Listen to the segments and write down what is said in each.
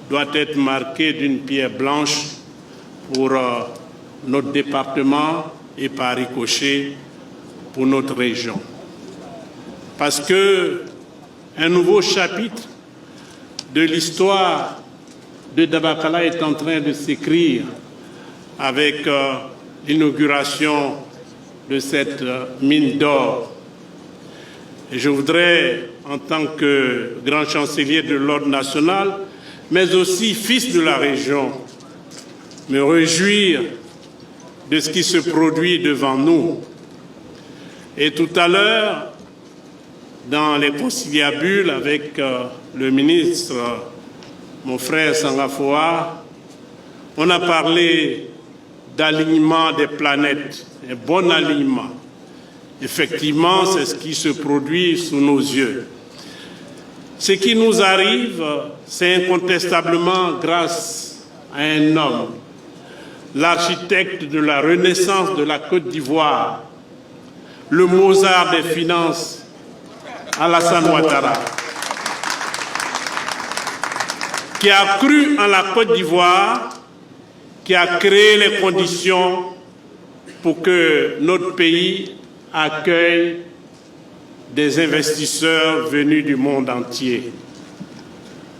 doit être marqué d'une pierre blanche pour notre département et par ricochet pour notre région. Parce qu'un nouveau chapitre de l'histoire de Dabakala est en train de s'écrire avec l'inauguration de cette mine d'or. Et je voudrais, en tant que grand chancelier de l'Ordre national, mais aussi fils de la région, me réjouir de ce qui se produit devant nous. Et tout à l'heure, dans les conciliabules avec le ministre, mon frère Sangafoa, on a parlé d'alignement des planètes, un bon alignement. Effectivement, c'est ce qui se produit sous nos yeux. Ce qui nous arrive, c'est incontestablement grâce à un homme, l'architecte de la renaissance de la Côte d'Ivoire, le Mozart des finances, Alassane Ouattara, qui a cru en la Côte d'Ivoire, qui a créé les conditions pour que notre pays accueille des investisseurs venus du monde entier.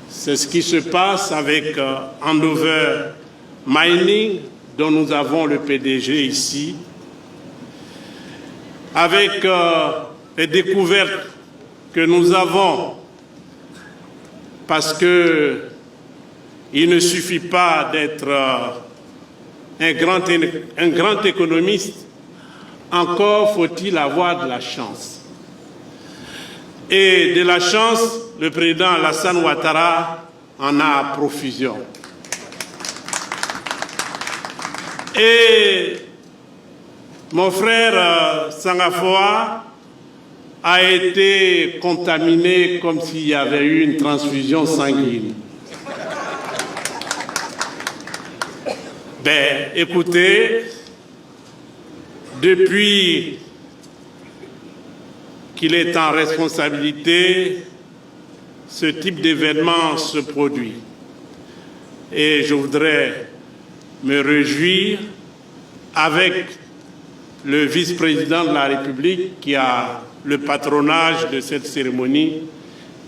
C'est ce qui se passe avec Andover Mining, dont nous avons le PDG ici, avec les découvertes que nous avons, parce qu'il ne suffit pas d'être un grand économiste, encore faut-il avoir de la chance. Et de la chance, le président Alassane Ouattara en a à profusion. Et mon frère Sangafoa a été contaminé comme s'il y avait eu une transfusion sanguine. Ben, écoutez, depuis qu'il est en responsabilité, ce type d'événement se produit. Et je voudrais me réjouir avec le vice-président de la République qui a le patronage de cette cérémonie,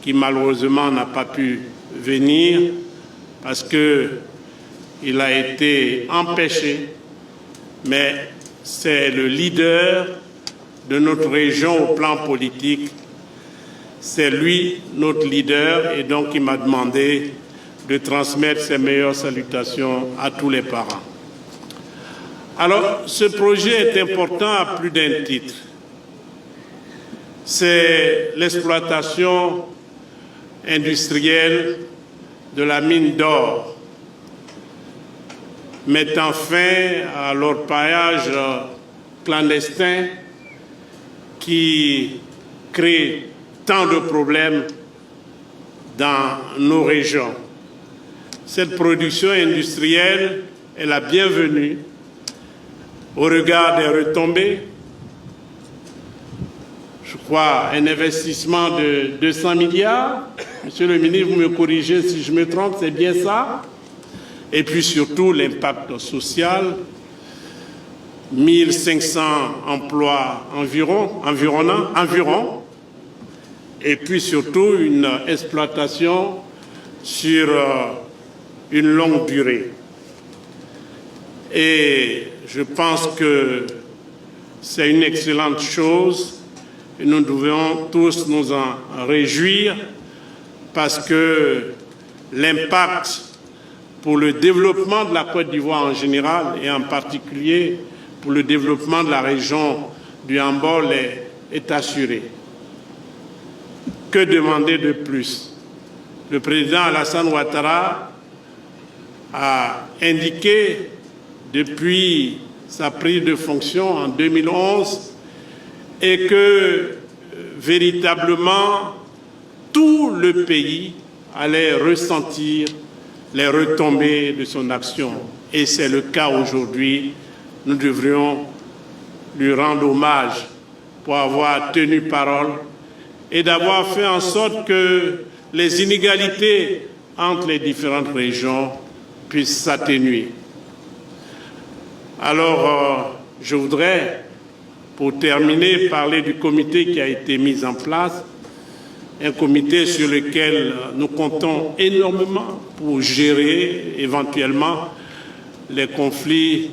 qui malheureusement n'a pas pu venir parce qu'il a été empêché, mais c'est le leader de notre région au plan politique. C'est lui, notre leader, et donc il m'a demandé de transmettre ses meilleures salutations à tous les parents. Alors, ce projet est important à plus d'un titre. C'est l'exploitation industrielle de la mine d'or, mettant fin à l'orpaillage clandestin qui crée tant de problèmes dans nos régions. Cette production industrielle est la bienvenue au regard des retombées. Je crois un investissement de 200 milliards. Monsieur le ministre, vous me corrigez si je me trompe, c'est bien ça. Et puis surtout l'impact social, 1500 emplois environ, et puis surtout une exploitation sur une longue durée. Et je pense que c'est une excellente chose et nous devons tous nous en réjouir parce que l'impact pour le développement de la Côte d'Ivoire en général et en particulier pour le développement de la région du Hambol est assuré. Que demander de plus? Le président Alassane Ouattara a indiqué depuis sa prise de fonction en 2011 et que véritablement tout le pays allait ressentir les retombées de son action. Et c'est le cas aujourd'hui. Nous devrions lui rendre hommage pour avoir tenu parole et d'avoir fait en sorte que les inégalités entre les différentes régions puisse s'atténuer. Alors, je voudrais, pour terminer, parler du comité qui a été mis en place, un comité sur lequel nous comptons énormément pour gérer éventuellement les conflits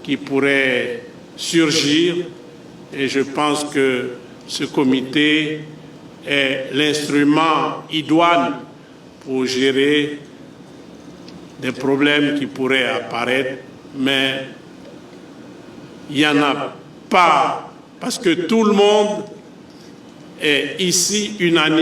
qui pourraient surgir. Et je pense que ce comité est l'instrument idoine pour gérer des problèmes qui pourraient apparaître, mais il n'y en a pas, parce que tout le monde est ici unanime.